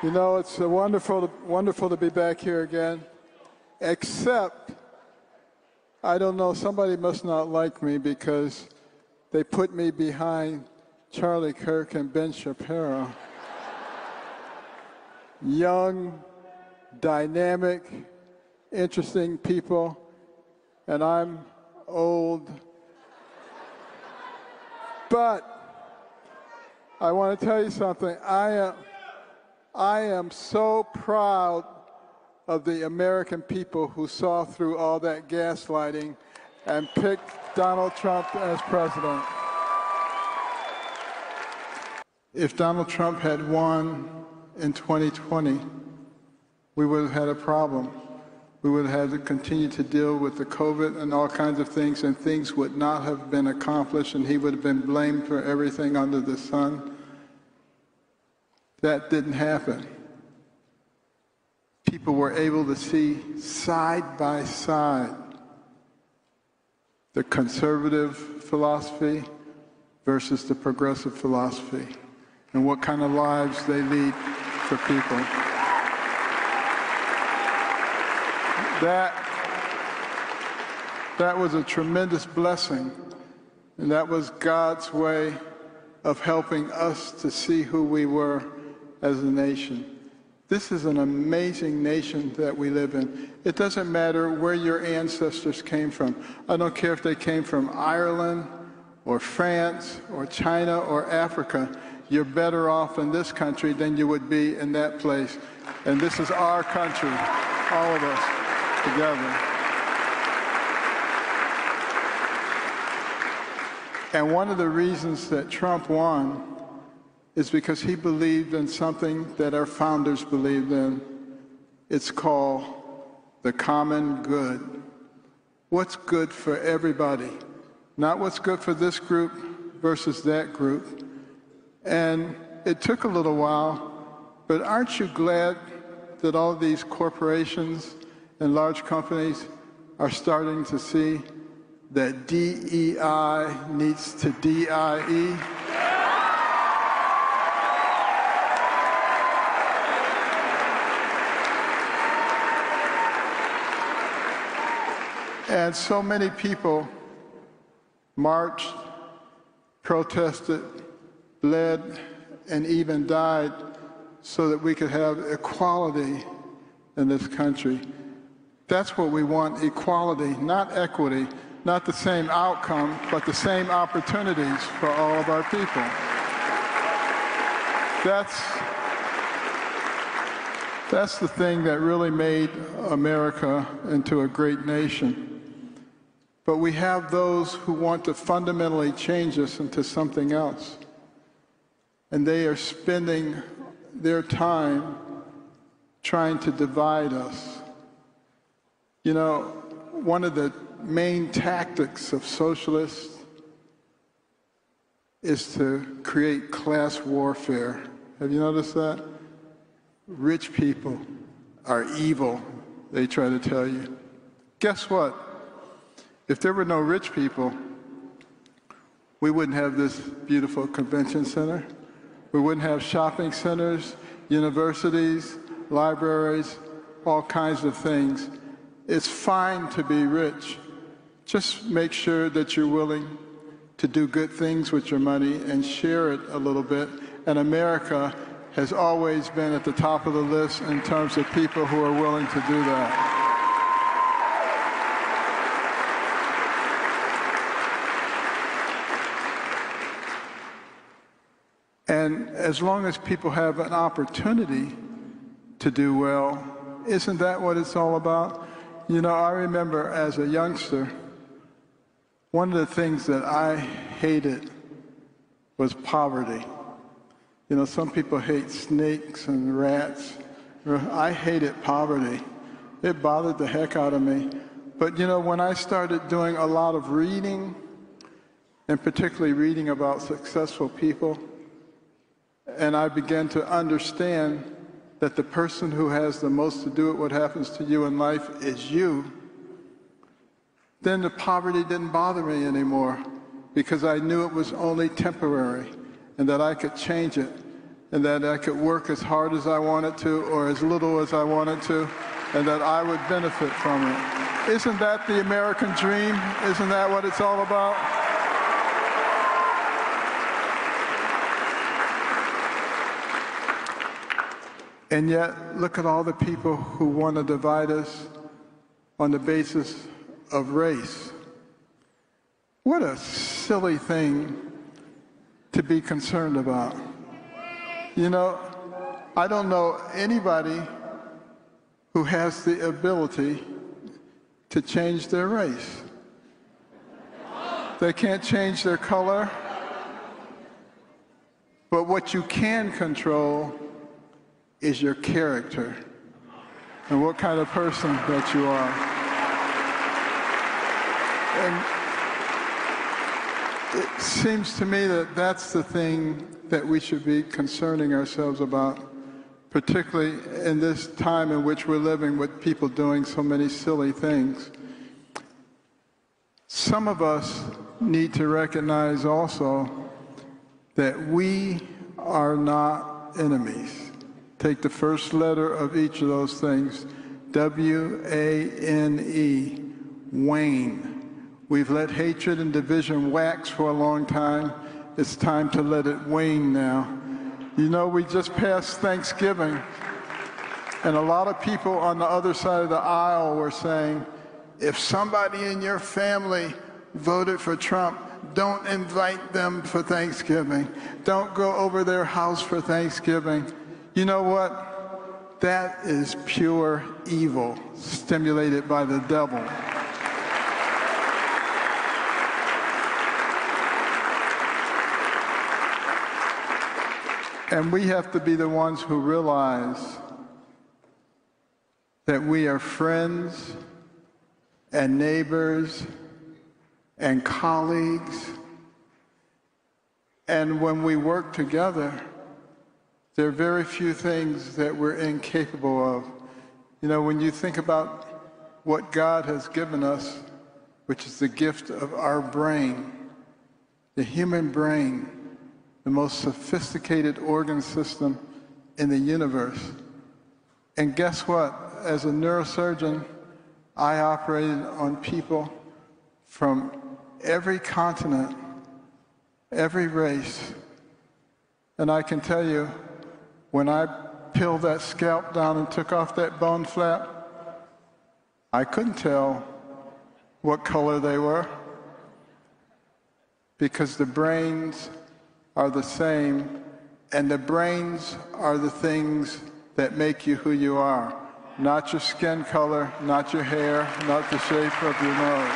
You know, it's wonderful to be back here again, except, I don't know, somebody must not like me because they put me behind Charlie Kirk and Ben Shapiro. Young, dynamic, interesting people, and I'm old. But I want to tell you something. I am so proud of the American people who saw through all that gaslighting and picked Donald Trump as president. If Donald Trump had won in 2020, we would have had a problem. We would have had to continue to deal with the COVID and all kinds of things, and things would not have been accomplished, and he would have been blamed for everything under the sun. That didn't happen. People were able to see side by side the conservative philosophy versus the progressive philosophy, and what kind of lives they lead for people. That was a tremendous blessing, and that was God's way of helping us to see who we were as a nation. This is an amazing nation that we live in. It doesn't matter where your ancestors came from. I don't care if they came from Ireland or France or China or Africa. You're better off in this country than you would be in that place. And this is our country, all of us together. And one of the reasons that Trump won is because he believed in something that our founders believed in. It's called the common good. What's good for everybody, not what's good for this group versus that group. And it took a little while, but aren't you glad that all these corporations and large companies are starting to see that DEI needs to DIE? And so many people marched, protested, bled, and even died so that we could have equality in this country. That's what we want, equality, not equity, not the same outcome, but the same opportunities for all of our people. That's the thing that really made America into a great nation. But we have those who want to fundamentally change us into something else. And they are spending their time trying to divide us. You know, one of the main tactics of socialists is to create class warfare. Have you noticed that? Rich people are evil, they try to tell you. Guess what? If there were no rich people, we wouldn't have this beautiful convention center. We wouldn't have shopping centers, universities, libraries, all kinds of things. It's fine to be rich. Just make sure that you're willing to do good things with your money and share it a little bit. And America has always been at the top of the list in terms of people who are willing to do that. And as long as people have an opportunity to do well, isn't that what it's all about? You know, I remember as a youngster, one of the things that I hated was poverty. You know, some people hate snakes and rats. I hated poverty. It bothered the heck out of me. But you know, when I started doing a lot of reading, and particularly reading about successful people, and I began to understand that the person who has the most to do with what happens to you in life is you, then the poverty didn't bother me anymore because I knew it was only temporary and that I could change it. and that I could work as hard as I wanted to or as little as I wanted to, and that I would benefit from it. Isn't that the American dream? Isn't that what it's all about? And yet, look at all the people who want to divide us on the basis of race. What a silly thing to be concerned about. You know, I don't know anybody who has the ability to change their race. They can't change their color, but what you can control is your character and what kind of person that you are. And it seems to me that that's the thing that we should be concerning ourselves about, particularly in this time in which we're living with people doing so many silly things. Some of us need to recognize also that we are not enemies. Take the first letter of each of those things, W-A-N-E, wane. We've let hatred and division wax for a long time. It's time to let it wane now. You know, we just passed Thanksgiving, and a lot of people on the other side of the aisle were saying, if somebody in your family voted for Trump, don't invite them for Thanksgiving. Don't go over their house for Thanksgiving. You know what? That is pure evil, stimulated by the devil. And we have to be the ones who realize that we are friends and neighbors and colleagues. And when we work together, there are very few things that we're incapable of. You know, when you think about what God has given us, which is the gift of our brain, the human brain, the most sophisticated organ system in the universe. And guess what? As a neurosurgeon, I operated on people from every continent, every race. And I can tell you, when I peeled that scalp down and took off that bone flap, I couldn't tell what color they were, because the brains are the same, and the brains are the things that make you who you are, not your skin color, not your hair, not the shape of your nose.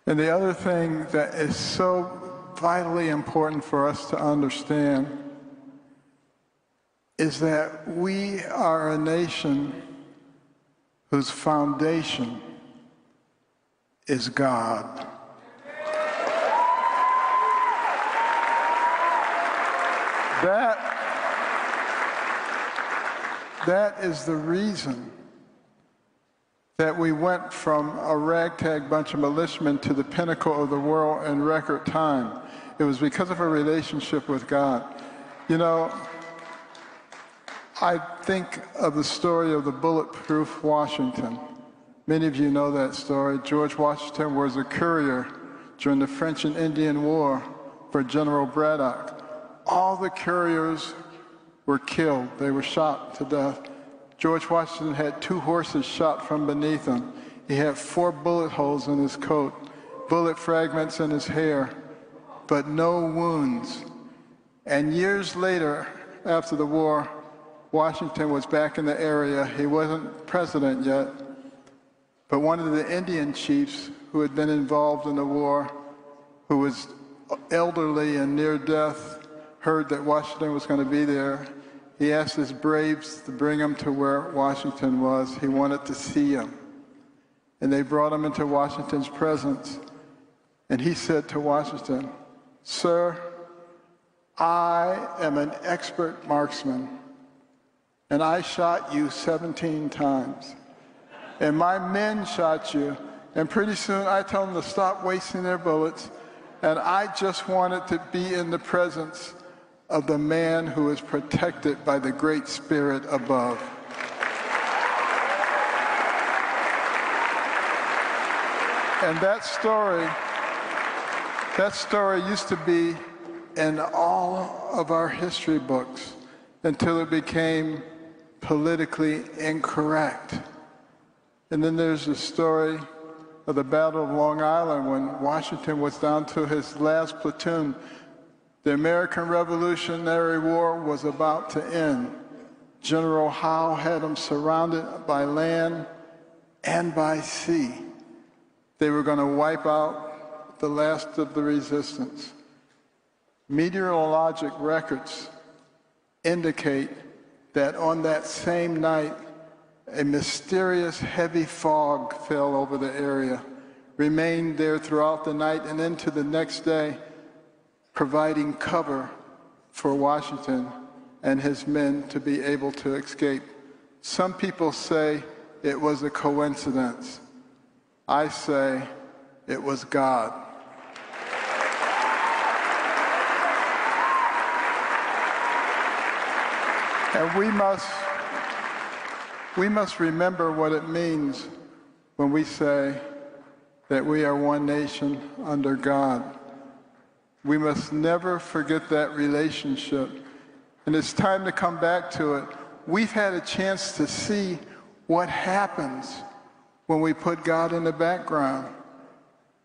And the other thing that is so vitally important for us to understand is that we are a nation whose foundation is God. That is the reason that we went from a ragtag bunch of militiamen to the pinnacle of the world in record time. It was because of a relationship with God. You know, I think of the story of the bulletproof Washington. Many of you know that story. George Washington was a courier during the French and Indian War for General Braddock. All the couriers were killed. They were shot to death. George Washington had 2 horses shot from beneath him. He had 4 bullet holes in his coat, bullet fragments in his hair, but no wounds. And years later, after the war, Washington was back in the area. He wasn't president yet, but one of the Indian chiefs who had been involved in the war, who was elderly and near death, heard that Washington was going to be there. He asked his braves to bring him to where Washington was. He wanted to see him. And they brought him into Washington's presence. And he said to Washington, "Sir, I am an expert marksman, and I shot you 17 times. And my men shot you And pretty soon I told them to stop wasting their bullets, and I just wanted to be in the presence of the man who is protected by the Great Spirit above. And that story used to be in all of our history books until it became politically incorrect. And then there's the story of the Battle of Long Island when Washington was down to his last platoon. The American Revolutionary War was about to end. General Howe had them surrounded by land and by sea. They were going to wipe out the last of the resistance. Meteorologic records indicate that on that same night, a mysterious heavy fog fell over the area, remained there throughout the night and into the next day, providing cover for Washington and his men to be able to escape. Some people say it was a coincidence. I say it was God. And we must remember what it means when we say that we are one nation under God. We must never forget that relationship. And it's time to come back to it. We've had a chance to see what happens when we put God in the background.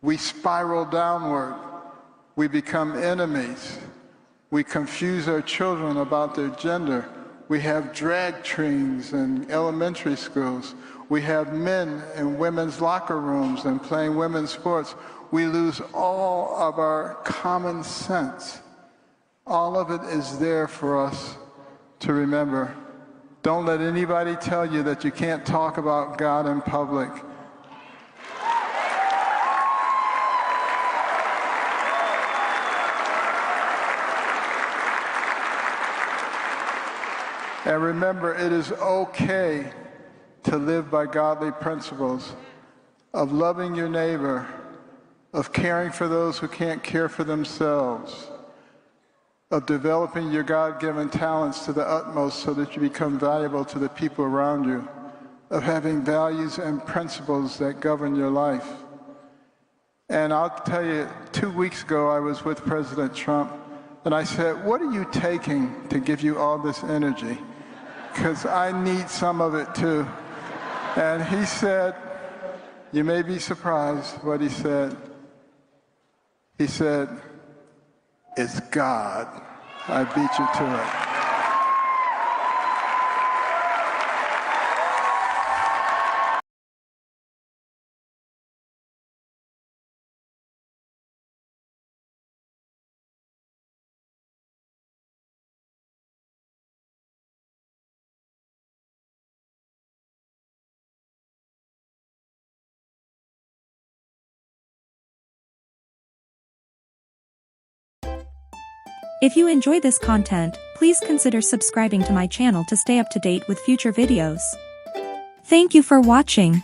We spiral downward. We become enemies. We confuse our children about their gender. We have drag queens in elementary schools. We have men in women's locker rooms and playing women's sports. We lose all of our common sense. All of it is there for us to remember. Don't let anybody tell you that you can't talk about God in public. And remember, it is okay to live by godly principles of loving your neighbor, of caring for those who can't care for themselves, of developing your God-given talents to the utmost so that you become valuable to the people around you, of having values and principles that govern your life. And I'll tell you, 2 weeks ago I was with President Trump, and I said, what are you taking to give you all this energy? Because I need some of it too. And he said, you may be surprised what he said. He said, it's God. I beat you to it. If you enjoy this content, please consider subscribing to my channel to stay up to date with future videos. Thank you for watching.